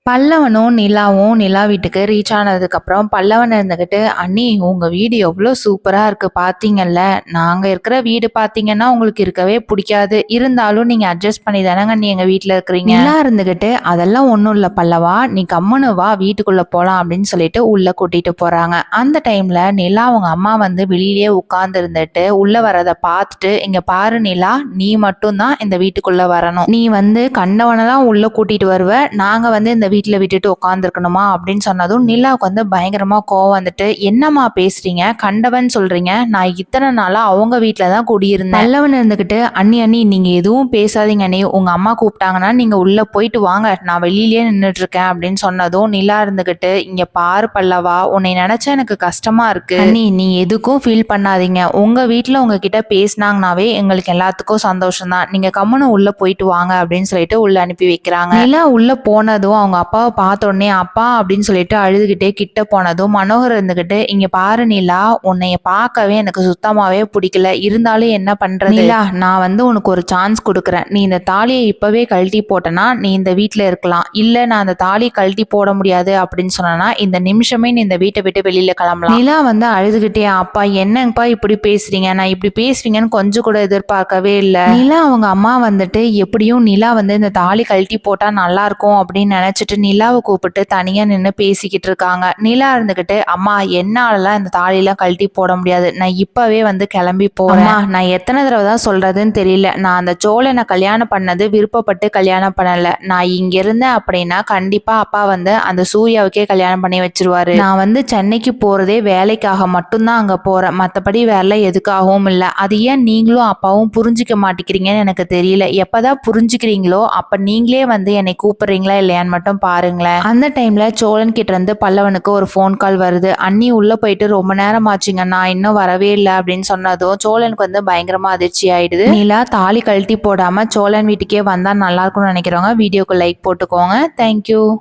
பல்லவனும், நிலாவும் நிலா வீட்டுக்கு ரீச் ஆனதுக்கப்புறம் பல்லவன் இருந்துகிட்டு, "அண்ணி உங்க வீடு எவ்ளோ சூப்பரா இருக்கு பார்த்தீங்கல்ல. நாங்க இருக்கிற வீடு பார்த்தீங்கன்னா, உங்களுக்கு இருக்கவே புடிக்காது. இருந்தாலும் நீங்க அட்ஜஸ்ட் பண்ணி தானங்க அண்ணி எங்க வீட்ல இருக்கிறீங்க." நிலா இருந்துகிட்டு, "அதெல்லாம் ஒண்ணும் இல்ல பல்லவா. நீ கம்முனு வா வீட்டுக்குள்ள போலாம்." அப்படின்னு சொல்லிட்டு உள்ள கூட்டிட்டு போறாங்க. அந்த டைம்ல நிலா அவங்க அம்மா வந்து வெளியிலேயே உட்கார்ந்து இருந்துட்டு, உள்ள வரத பார்த்துட்டு, "இங்க பாரு நிலா, நீ மட்டும் தான் இந்த வீட்டுக்குள்ள வரணும். நீ வந்து கண்டவனெல்லாம் உள்ள கூட்டிட்டு வருவ. நாங்க வந்து இந்த வீட்டுல விட்டுட்டு உட்காந்துருக்கணுமா?" அப்படின்னு சொன்னதும் நிலாவுக்கு வந்து பயங்கரமா கோவம் வந்துட்டு, "என்னம்மா பேசுறீங்க? கண்டவன் சொல்றீங்க? நான் இத்தனை நாளா அவங்க வீட்டுல தான் குடியிருந்தேன்." பல்லவன் இருந்துகிட்டு, "அண்ணி அண்ணி நீங்க எதுவும் பேசாதீங்க அண்ணி. உங்க அம்மா கூப்பிட்டாங்கன்னா நீங்க உள்ள போயிட்டு வாங்க. நான் வெளியிலேயே நின்னுட்டு இருக்கேன்." அப்படின்னு சொன்னதும் நிலா இருந்துகிட்டு, "இங்க பாரு பல்லவா, உன்னை நினைச்சா எனக்கு கஷ்டமா இருக்கு. அண்ணி நீ எதுக்கும் ஃபீல் பண்ணாதீங்க. உங்க வீட்டுல உங்ககிட்ட பேசினாங்கனாவே எங்களுக்கு எல்லாத்துக்கும் சந்தோஷம் தான். நீங்க கம்முனு உள்ள போயிட்டு வாங்க." அப்படின்னு சொல்லிட்டு உள்ள அனுப்பி வைக்கிறாங்க. நிலா உள்ள போனதும் அவங்க அப்பாவை பார்த்த உடனே, "அப்பா" அப்படின்னு சொல்லிட்டு அழுதுகிட்டே கிட்ட போனதும் மனோகர் இருந்துகிட்டு, "இங்க பாரு நிலா, உன்னைய பார்க்கவே எனக்கு சுத்தமாவே பிடிக்கல. இருந்தாலும் என்ன பண்றது? நிலா, நான் வந்து உனக்கு ஒரு சான்ஸ் கொடுக்குறேன். நீ இந்த தாலியை இப்பவே கழட்டி போட்டனா நீ இந்த வீட்டுல இருக்கலாம். இல்ல நான் அந்த தாலி கழட்டி போட முடியாது அப்படின்னு சொன்னா இந்த நிமிஷமே நீ இந்த வீட்டை விட்டு வெளியில கிளம்பலாம்." நிலா வந்து அழுதுகிட்டே, "அப்பா என்னங்கப்பா இப்படி பேசுறீங்க? நான் இப்படி பேசுவீங்கன்னு கொஞ்சம் கூட எதிர்பார்க்கவே இல்லை." நிலா அவங்க அம்மா வந்துட்டு எப்படியும் நிலா வந்து இந்த தாலி கழட்டி போட்டா நல்லா இருக்கும் அப்படின்னு நினைச்சிட்டு நிலாவை கூப்பிட்டு தனியா நின்று பேசிக்கிட்டு இருக்காங்க. நிலா இருந்துகிட்டு, "அம்மா என்னாலலாம் இந்த தாலியெல்லாம் கழட்டி போட முடியாது. நான் இப்பவே வந்து கிளம்பி போறேன். நான் எத்தனை தடவை தான் சொல்றதுன்னு தெரியல. நான் அந்த சோழனை கல்யாணம் பண்ணது விருப்பப்பட்டு கல்யாணம் பண்ணல. நான் இங்க இருந்தேன் அப்படின்னா கண்டிப்பா அப்பா வந்து அந்த சூர்யாவுக்கே கல்யாணம் பண்ணி வச்சிருவாரு. நான் வந்து சென்னைக்கு போறதே வேலைக்காக மட்டும்தான் அங்க போறேன். மற்றபடி வேலை எதுக்காகவும் இல்லை. அது ஏன் நீங்களும் அப்பாவும் புரிஞ்சிக்க மாட்டேங்கிறீங்கன்னு எனக்கு தெரியல. எப்பதான் புரிஞ்சுக்கிறீங்களோ அப்ப நீங்களே வந்து என்னை கூப்பிடுறீங்களா இல்லையான்னு மட்டும் பாருங்களேன்." அந்த டைம்ல சோழன் கிட்ட இருந்து பல்லவனுக்கு ஒரு ஃபோன் கால் வருது. "அண்ணி உள்ள போயிட்டு ரொம்ப நேரம் ஆச்சுங்க, நான் இன்னும் வரவே இல்லை." அப்படின்னு சொன்னதும் சோழனுக்கு வந்து பயங்கரமா அதிர்ச்சி ஆயிடுது. நிலா தாலி கழட்டி போடாம சோழன் வீட்டுக்கே வந்தா நல்லா இருக்கும்னு நினைக்கிறவங்க வீடியோக்கு லைக் போட்டுக்கோங்க. தேங்க்யூ.